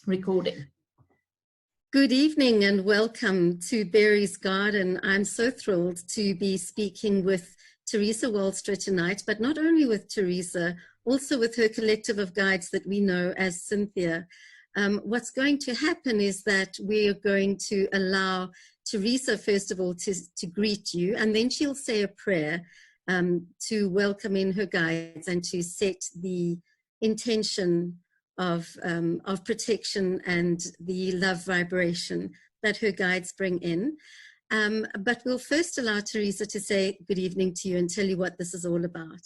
recording. Good evening and welcome to Berry's Garden. I'm so thrilled to be speaking with Theresa Walstra tonight, but not only with Theresa, also with her collective of guides that we know as Cynthia. What's going to happen is that we are going to allow Theresa, first of all, to greet you, and then she'll say a prayer to welcome in her guides and to set the intention of protection and the love vibration that her guides bring in. But we'll first allow Theresa to say good evening to you and tell you what this is all about.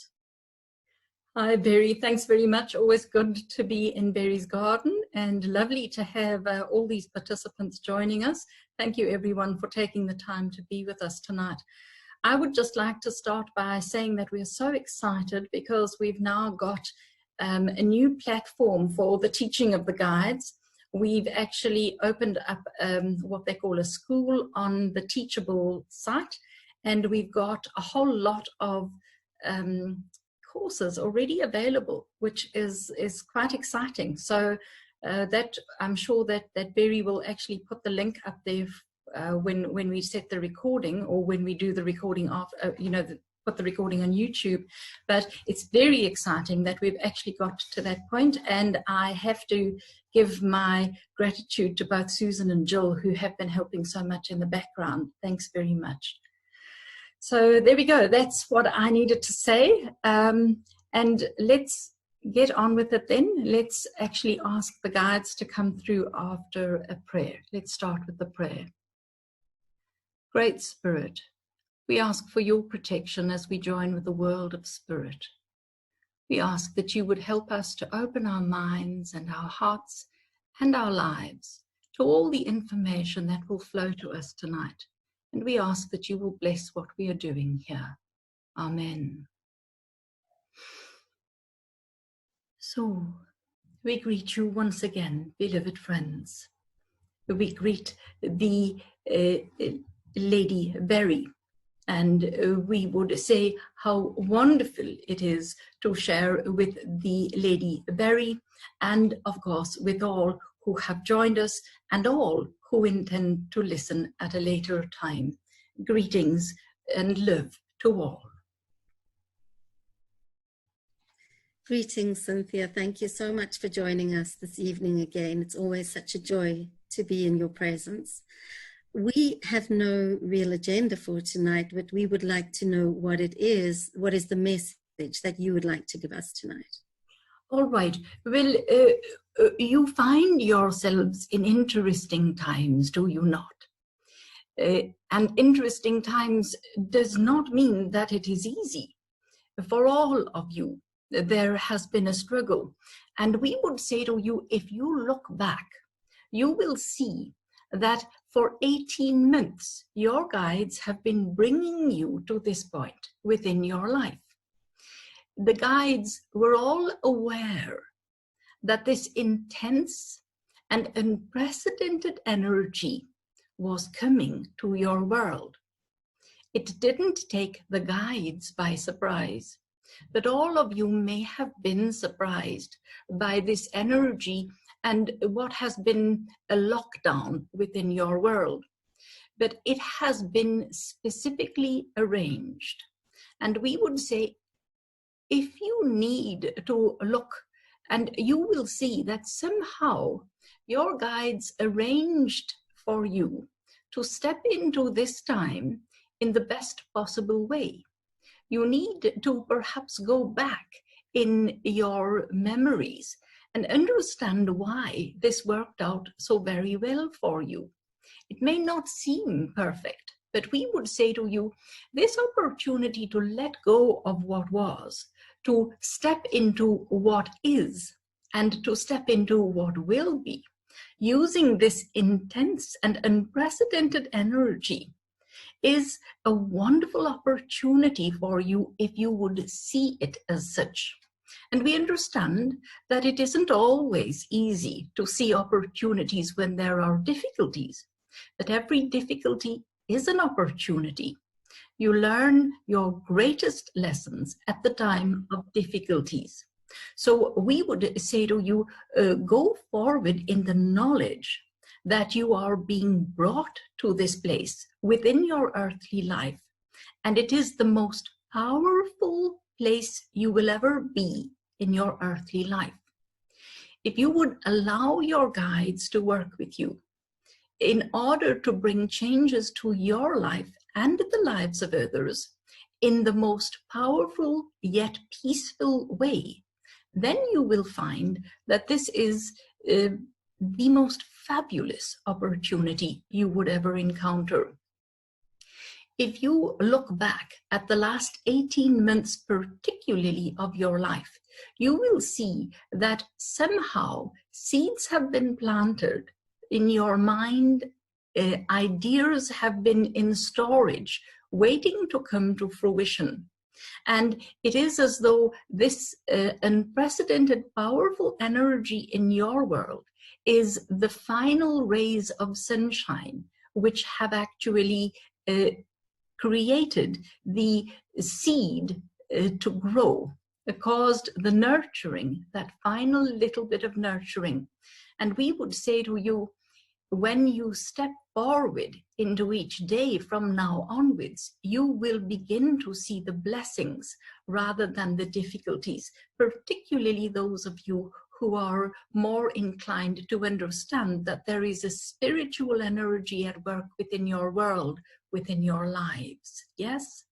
Hi, Berry. Thanks very much. Always good to be in Berry's Garden and lovely to have all these participants joining us. Thank you, everyone, for taking the time to be with us tonight. I would just like to start by saying that we're so excited because we've now got a new platform for the teaching of the guides. We've actually opened up what they call a school on the Teachable site, and we've got a whole lot of courses already available, which is quite exciting. So that I'm sure that Berry will actually put the link up there when we set the recording, or when we do the recording of put the recording on YouTube. But it's very exciting that we've actually got to that point, and I have to give my gratitude to both Susan and Jill, who have been helping so much in the background. Thanks very much. So there we go. That's what I needed to say. And let's get on with it then. Let's actually ask the guides to come through after a prayer. Let's start with the prayer. Great Spirit, we ask for your protection as we join with the world of spirit. We ask that you would help us to open our minds and our hearts and our lives to all the information that will flow to us tonight. And we ask that you will bless what we are doing here. Amen. So, we greet you once again, beloved friends. We greet the Lady Berry, and we would say how wonderful it is to share with the Lady Berry, and of course with all who have joined us and all who intend to listen at a later time. Greetings and love to all. Greetings, Cynthia. Thank you so much for joining us this evening again. It's always such a joy to be in your presence. We have no real agenda for tonight, but we would like to know what it is. What is the message that you would like to give us tonight? All right. Well, you find yourselves in interesting times, do you not? And interesting times does not mean that it is easy. For all of you, there has been a struggle. And we would say to you, if you look back, you will see that for 18 months, your guides have been bringing you to this point within your life. The guides were all aware that this intense and unprecedented energy was coming to your world. It didn't take the guides by surprise, but all of you may have been surprised by this energy and what has been a lockdown within your world. But it has been specifically arranged. And we would say, if you need to look, and you will see that somehow your guides arranged for you to step into this time in the best possible way. You need to perhaps go back in your memories and understand why this worked out so very well for you. It may not seem perfect, but we would say to you, this opportunity to let go of what was, to step into what is, and to step into what will be, using this intense and unprecedented energy, is a wonderful opportunity for you if you would see it as such. And we understand that it isn't always easy to see opportunities when there are difficulties, but every difficulty is an opportunity. You learn your greatest lessons at the time of difficulties. So we would say to you, go forward in the knowledge that you are being brought to this place within your earthly life. And it is the most powerful place you will ever be in your earthly life. If you would allow your guides to work with you in order to bring changes to your life and the lives of others in the most powerful yet peaceful way, then you will find that this is the most fabulous opportunity you would ever encounter. If you look back at the last 18 months, particularly of your life, you will see that somehow seeds have been planted in your mind, ideas have been in storage, waiting to come to fruition. And it is as though this unprecedented, powerful energy in your world is the final rays of sunshine, which have actually created the seed to grow, caused the nurturing, that final little bit of nurturing. And we would say to you, when you step forward into each day from now onwards, you will begin to see the blessings rather than the difficulties, particularly those of you who are more inclined to understand that there is a spiritual energy at work within your world, within your lives. Yes?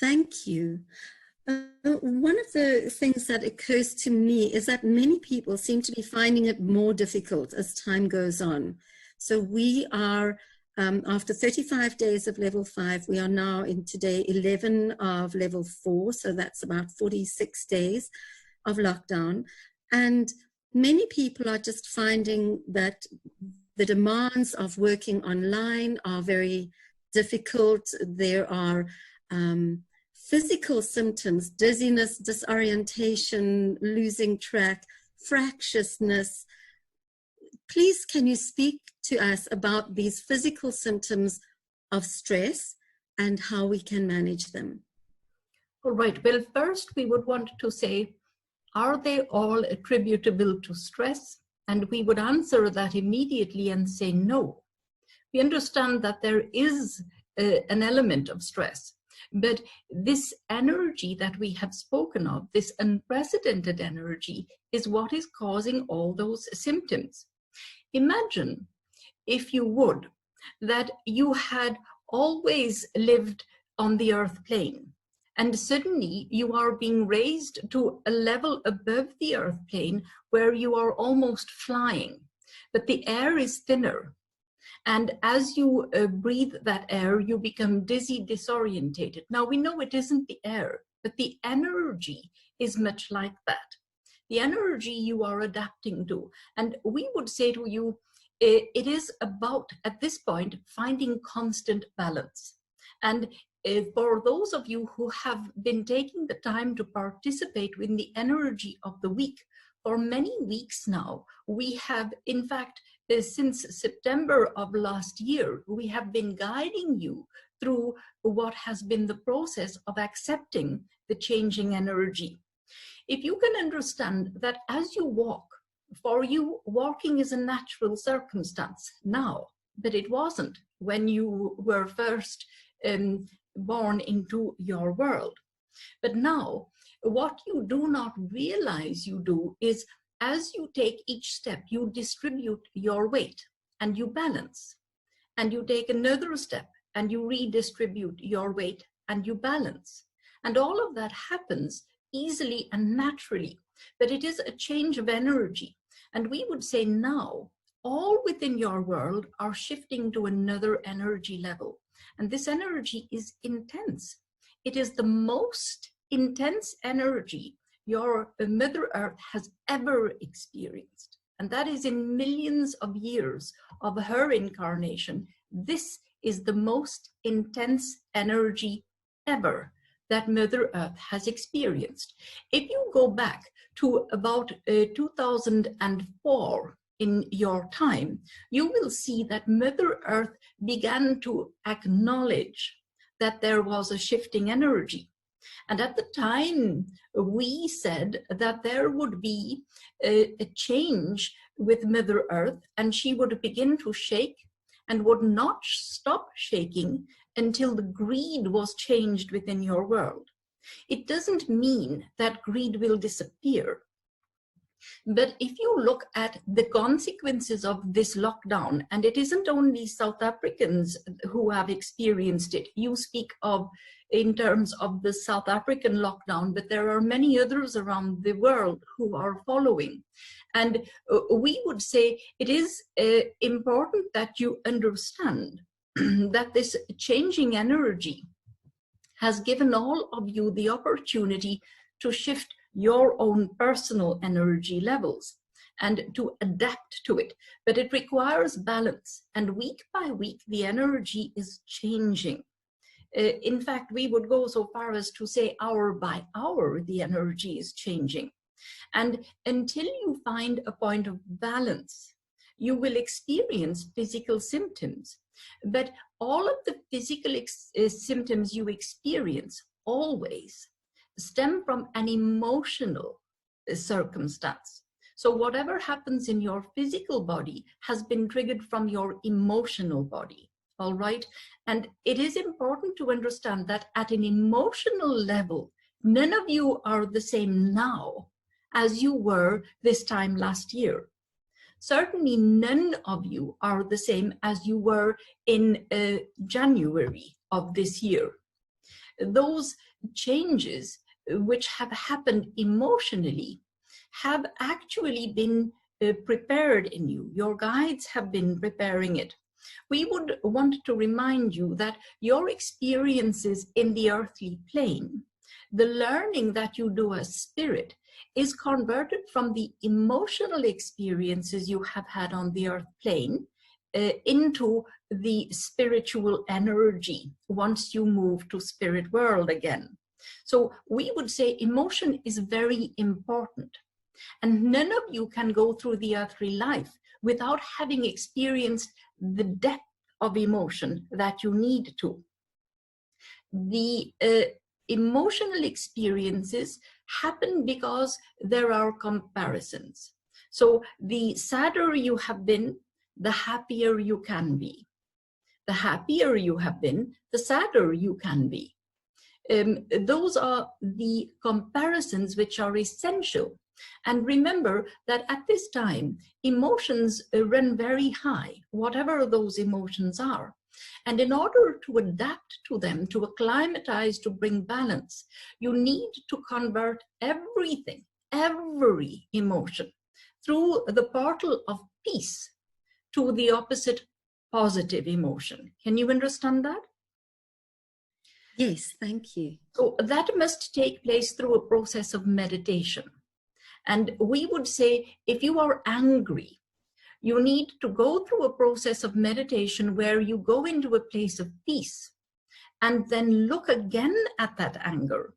Thank you. One of the things that occurs to me is that many people seem to be finding it more difficult as time goes on. So we are, after 35 days of level 5, we are now in today 11 of level 4, so that's about 46 days of lockdown. And many people are just finding that the demands of working online are very difficult. There are physical symptoms, dizziness, disorientation, losing track, fractiousness. Please, can you speak to us about these physical symptoms of stress and how we can manage them? All right. Well, first we would want to say, are they all attributable to stress? And we would answer that immediately and say no. We understand that there is an element of stress. But this energy that we have spoken of, this unprecedented energy, is what is causing all those symptoms. Imagine, if you would, that you had always lived on the earth plane, and suddenly you are being raised to a level above the earth plane where you are almost flying, but the air is thinner. And as you breathe that air, you become dizzy, disorientated. Now, we know it isn't the air, but the energy is much like that. The energy you are adapting to. And we would say to you, it is about, at this point, finding constant balance. And for those of you who have been taking the time to participate in the energy of the week, for many weeks now, we have, in fact, since September of last year, we have been guiding you through what has been the process of accepting the changing energy. If you can understand that as you walk, for you, walking is a natural circumstance now, but it wasn't when you were first born into your world. But now, what you do not realize you do is, as you take each step, you distribute your weight and you balance. And you take another step and you redistribute your weight and you balance. And all of that happens easily and naturally, but it is a change of energy. And we would say now, all within your world are shifting to another energy level. And this energy is intense. It is the most intense energy your Mother Earth has ever experienced. And that is in millions of years of her incarnation. This is the most intense energy ever that Mother Earth has experienced. If you go back to about 2004 in your time, you will see that Mother Earth began to acknowledge that there was a shifting energy. And at the time, we said that there would be a change with Mother Earth, and she would begin to shake and would not stop shaking until the greed was changed within your world. It doesn't mean that greed will disappear. But if you look at the consequences of this lockdown, and it isn't only South Africans who have experienced it, you speak of in terms of the South African lockdown, but there are many others around the world who are following. And we would say it is important that you understand that this changing energy has given all of you the opportunity to shift your own personal energy levels and to adapt to it. But it requires balance, and week by week the energy is changing. In fact, we would go so far as to say hour by hour the energy is changing. And until you find a point of balance, you will experience physical symptoms. But all of the physical symptoms you experience always stem from an emotional circumstance. So whatever happens in your physical body has been triggered from your emotional body, all right? And it is important to understand that at an emotional level, none of you are the same now as you were this time last year. Certainly none of you are the same as you were in January of this year. Those changes which have happened emotionally have actually been prepared in you. Your guides have been preparing it. We would want to remind you that your experiences in the earthly plane, the learning that you do as spirit, is converted from the emotional experiences you have had on the earth plane into the spiritual energy once you move to spirit world again. So we would say emotion is very important, and none of you can go through the earthly life without having experienced the depth of emotion that you need to. The emotional experiences happen because there are comparisons. So the sadder you have been, the happier you can be. The happier you have been, the sadder you can be. Those are the comparisons which are essential. And remember that at this time, emotions run very high, whatever those emotions are. And in order to adapt to them, to acclimatize, to bring balance, you need to convert everything, every emotion, through the portal of peace to the opposite positive emotion. Can you understand that? Yes, thank you. So that must take place through a process of meditation. And we would say, if you are angry, you need to go through a process of meditation where you go into a place of peace and then look again at that anger,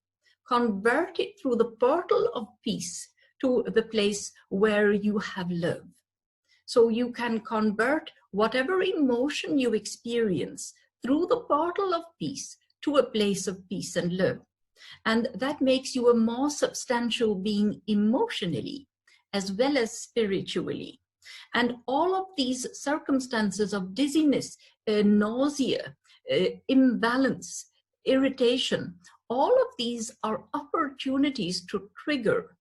convert it through the portal of peace to the place where you have love. So you can convert whatever emotion you experience through the portal of peace to a place of peace and love. And that makes you a more substantial being emotionally as well as spiritually. And all of these circumstances of dizziness, nausea, imbalance, irritation, all of these are opportunities to trigger.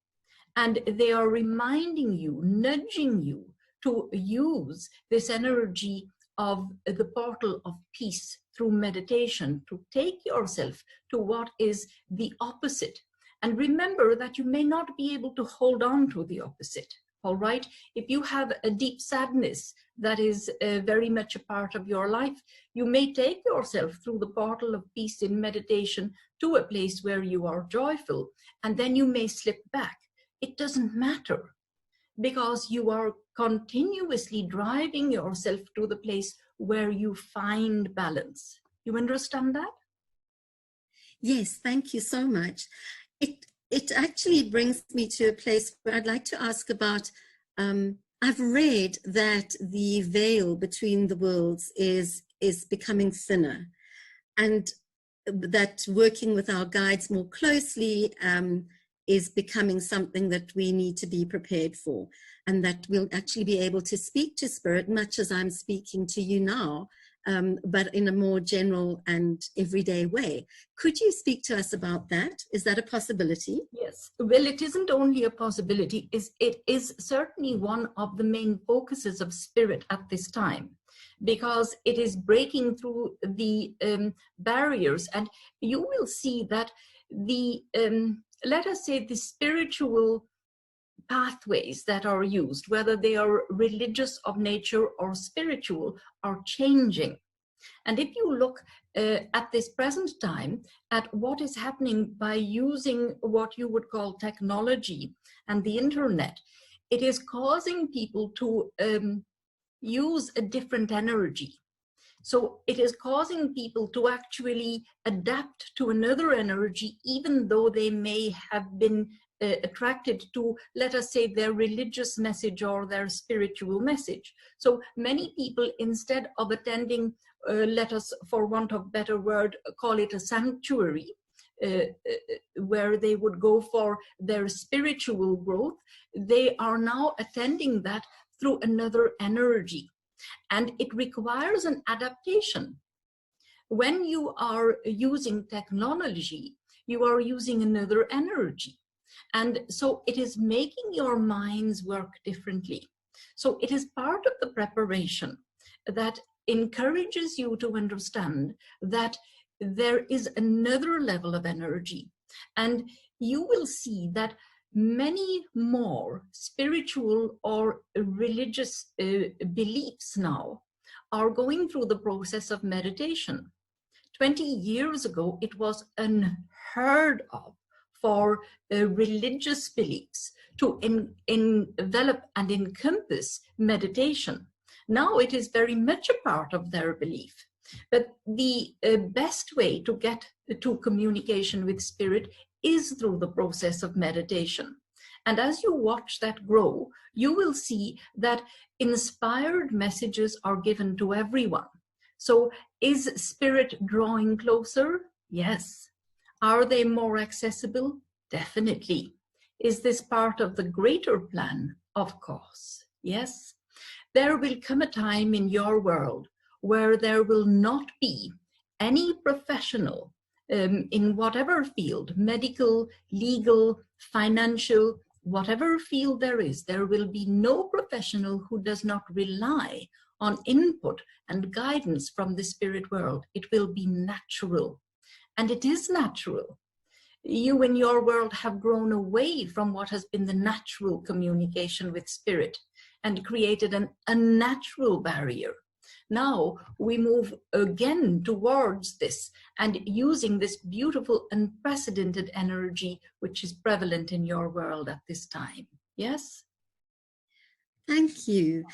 And they are reminding you, nudging you to use this energy of the portal of peace through meditation to take yourself to what is the opposite. And remember that you may not be able to hold on to the opposite. All right. If you have a deep sadness that is very much a part of your life, you may take yourself through the portal of peace in meditation to a place where you are joyful, and then you may slip back. It doesn't matter, because you are continuously driving yourself to the place where you find balance. You understand that? Yes, thank you so much. It actually brings me to a place where I'd like to ask about, I've read that the veil between the worlds is becoming thinner. And that working with our guides more closely is becoming something that we need to be prepared for, and that we'll actually be able to speak to spirit much as I'm speaking to you now, but in a more general and everyday way. Could you speak to us about that? Is that a possibility? Yes. Well, it isn't only a possibility, it is certainly one of the main focuses of spirit at this time, because it is breaking through the barriers. And you will see that the, let us say, the spiritual pathways that are used, whether they are religious of nature or spiritual, are changing. And if you look at this present time at what is happening by using what you would call technology and the internet, it is causing people to use a different energy. So it is causing people to actually adapt to another energy, even though they may have been attracted to, let us say, their religious message or their spiritual message. So many people, instead of attending, let us, for want of a better word, call it a sanctuary, where they would go for their spiritual growth, they are now attending that through another energy. And it requires an adaptation. When you are using technology, you are using another energy. And so it is making your minds work differently. So it is part of the preparation that encourages you to understand that there is another level of energy. And you will see that many more spiritual or religious beliefs now are going through the process of meditation. 20 years ago, it was unheard of for religious beliefs to envelop and encompass meditation. Now it is very much a part of their belief. But the best way to get to communication with spirit is through the process of meditation. And as you watch that grow, you will see that inspired messages are given to everyone. So is spirit drawing closer? Yes. Are they more accessible? Definitely. Is this part of the greater plan? Of course. Yes. There will come a time in your world where there will not be any professional in whatever field, medical, legal, financial, whatever field there will be no professional who does not rely on input and guidance from the spirit world. It will be natural. And it is natural. You in your world have grown away from what has been the natural communication with spirit and created an unnatural barrier. Now we move again towards this and using this beautiful, unprecedented energy which is prevalent in your world at this time. Yes? Thank you.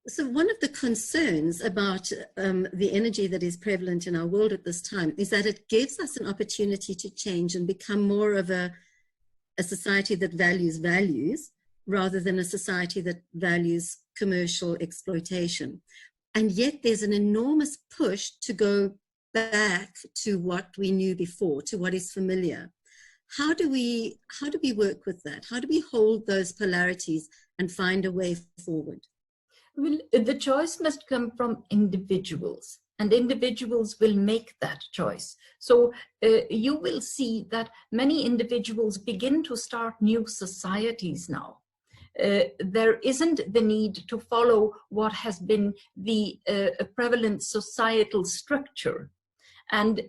So one of the concerns about the energy that is prevalent in our world at this time is that it gives us an opportunity to change and become more of a society that values values rather than a society that values commercial exploitation. And yet there's an enormous push to go back to what we knew before, to what is familiar. How do we work with that? How do we hold those polarities and find a way forward? Well, the choice must come from individuals, and individuals will make that choice. So you will see that many individuals begin to start new societies now. There isn't the need to follow what has been the prevalent societal structure. And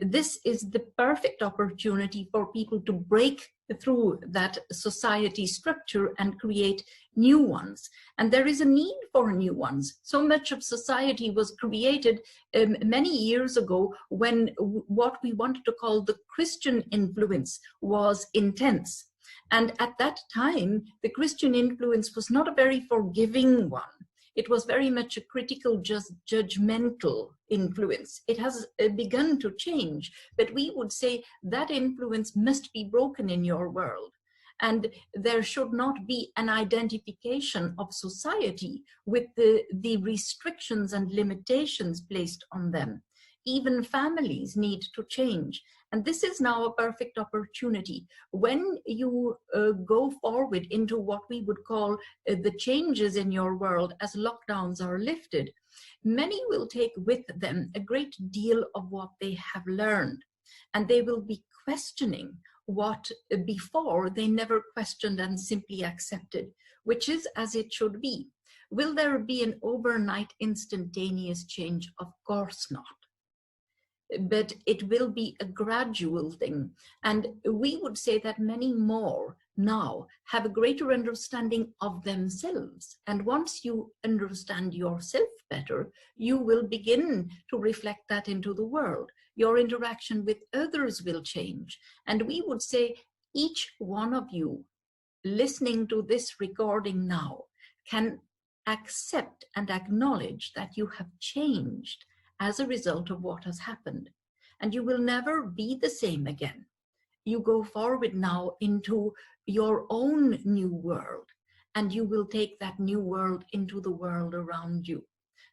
this is the perfect opportunity for people to break through that society structure and create new ones. And there is a need for new ones. So much of society was created many years ago when what we wanted to call the Christian influence was intense. And at that time, the Christian influence was not a very forgiving one. It was very much a critical, just judgmental influence. It has begun to change, but we would say that influence must be broken in your world. And there should not be an identification of society with the restrictions and limitations placed on them. even families need to change. And this is now a perfect opportunity. When you go forward into what we would call the changes in your world as lockdowns are lifted, many will take with them a great deal of what they have learned. And they will be questioning what before they never questioned and simply accepted, which is as it should be. Will there be an overnight instantaneous change? Of course not. But it will be a gradual thing. And we would say that many more now have a greater understanding of themselves. And once you understand yourself better, you will begin to reflect that into the world. Your interaction with others will change. And we would say each one of you listening to this recording now can accept and acknowledge that you have changed as a result of what has happened. And you will never be the same again. You go forward now into your own new world, and you will take that new world into the world around you.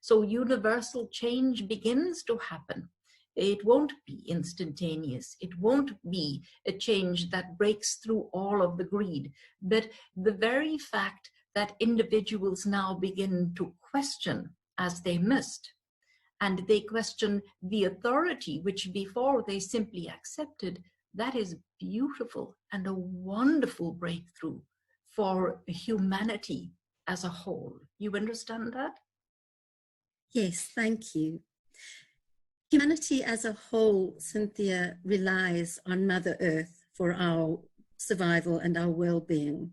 So universal change begins to happen. It won't be instantaneous. It won't be a change that breaks through all of the greed. But the very fact that individuals now begin to question, as they must, and they question the authority which before they simply accepted, that is beautiful and a wonderful breakthrough for humanity as a whole. You understand that? Yes, thank you. Humanity as a whole, Cynthia, relies on Mother Earth for our survival and our well-being.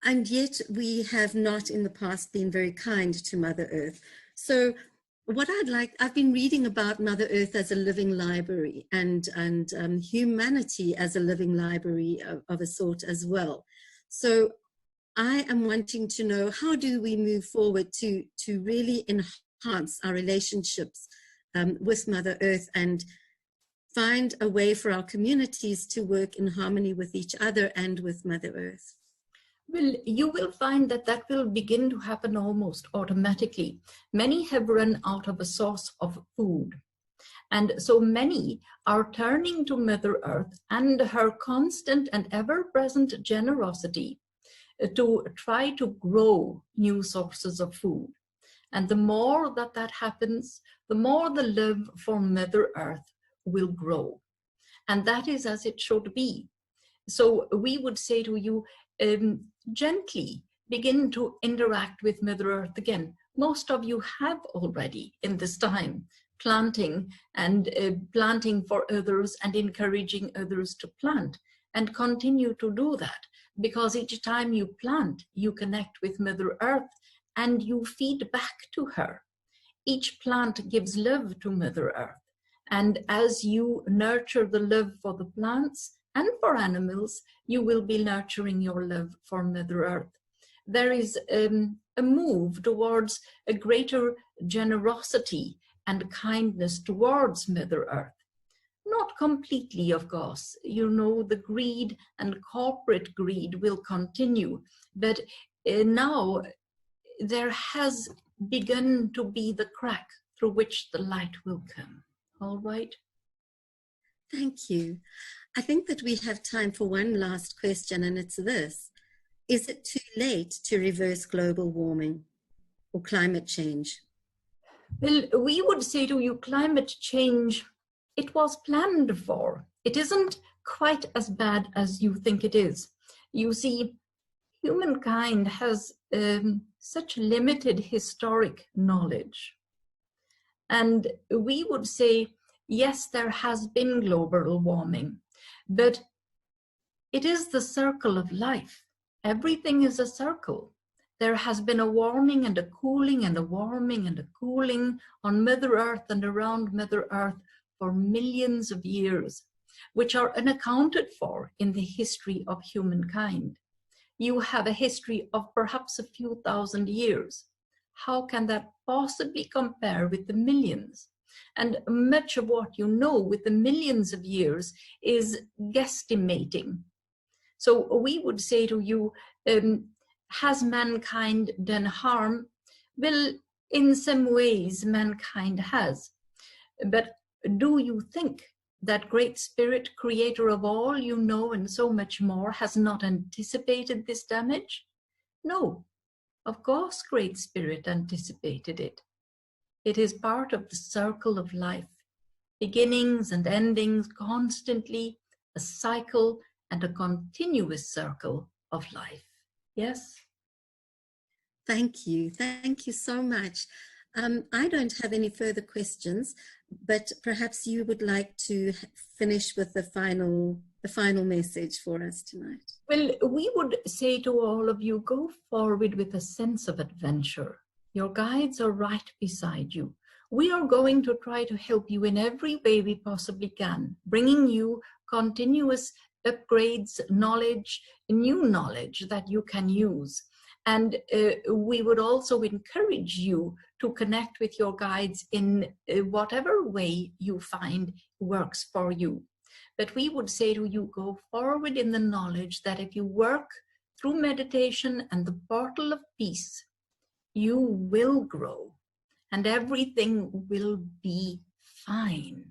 And yet we have not in the past been very kind to Mother Earth. So what I've been reading about Mother Earth as a living library and humanity as a living library of a sort as well. So I am wanting to know, how do we move forward to really enhance our relationships with Mother Earth and find a way for our communities to work in harmony with each other and with Mother Earth? Well, you will find that that will begin to happen almost automatically. Many have run out of a source of food. And so many are turning to Mother Earth and her constant and ever-present generosity to try to grow new sources of food. And the more that that happens, the more the love for Mother Earth will grow. And that is as it should be. So we would say to you, gently begin to interact with Mother Earth again. Most of you have already in this time planting and planting for others and encouraging others to plant, and continue to do that, because each time you plant, you connect with Mother Earth and you feed back to her. Each plant gives love to Mother Earth. And as you nurture the love for the plants and for animals, you will be nurturing your love for Mother Earth. There is a move towards a greater generosity and kindness towards Mother Earth. Not completely, of course. You know, the greed and corporate greed will continue, but now there has begun to be the crack through which the light will come. All right? Thank you. I think that we have time for one last question, and it's this. Is it too late to reverse global warming or climate change? Well, we would say to you, climate change, it was planned for. It isn't quite as bad as you think it is. You see, humankind has such limited historic knowledge. And we would say, yes, there has been global warming, but it is the circle of life. Everything is a circle. There has been a warming and a cooling and a warming and a cooling on Mother Earth and around Mother Earth for millions of years, which are unaccounted for in the history of humankind. You have a history of perhaps a few thousand years. How can that possibly compare with the millions? And much of what you know with the millions of years is guesstimating. So we would say to you, has mankind done harm? Well, In some ways, mankind has. But do you think that Great Spirit, creator of all you know and so much more, has not anticipated this damage? No, of course Great Spirit anticipated it. It is part of the circle of life, beginnings and endings constantly, a cycle and a continuous circle of life. Yes? Thank you. Thank you so much. I don't have any further questions, but perhaps you would like to finish with the final message for us tonight. Well, we would say to all of you, go forward with a sense of adventure. Your guides are right beside you. We are going to try to help you in every way we possibly can, bringing you continuous upgrades, knowledge, new knowledge that you can use. And we would also encourage you to connect with your guides in whatever way you find works for you. But we would say to you, go forward in the knowledge that if you work through meditation and the portal of peace, you will grow and everything will be fine.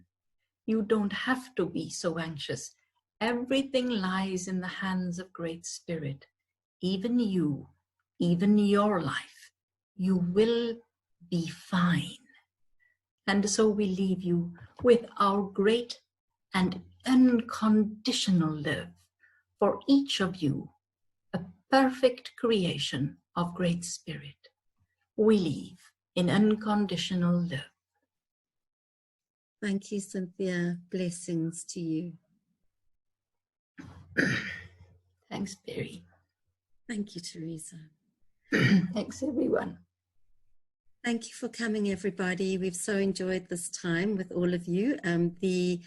You don't have to be so anxious. Everything lies in the hands of Great Spirit, even you. Even your life, you will be fine. And so we leave you with our great and unconditional love for each of you, a perfect creation of Great Spirit. We leave in unconditional love. Thank you, Cynthia. Blessings to you. Thanks, Barry. Thank you, Theresa. Thanks, everyone. Thank you for coming, everybody. We've so enjoyed this time with all of you. The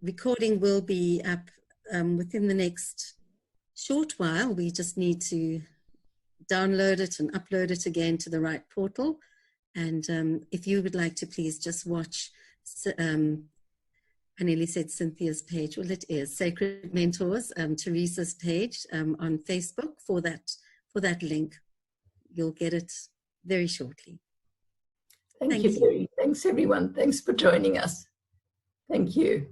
recording will be up within the next short while. We just need to download it and upload it again to the right portal. And if you would like to please just watch, I nearly said Cynthia's page. Well, it is Sacred Mentors, Theresa's page on Facebook for that link. You'll get it very shortly. Thank you, Barry. Thanks, everyone. Thanks for joining us. Thank you.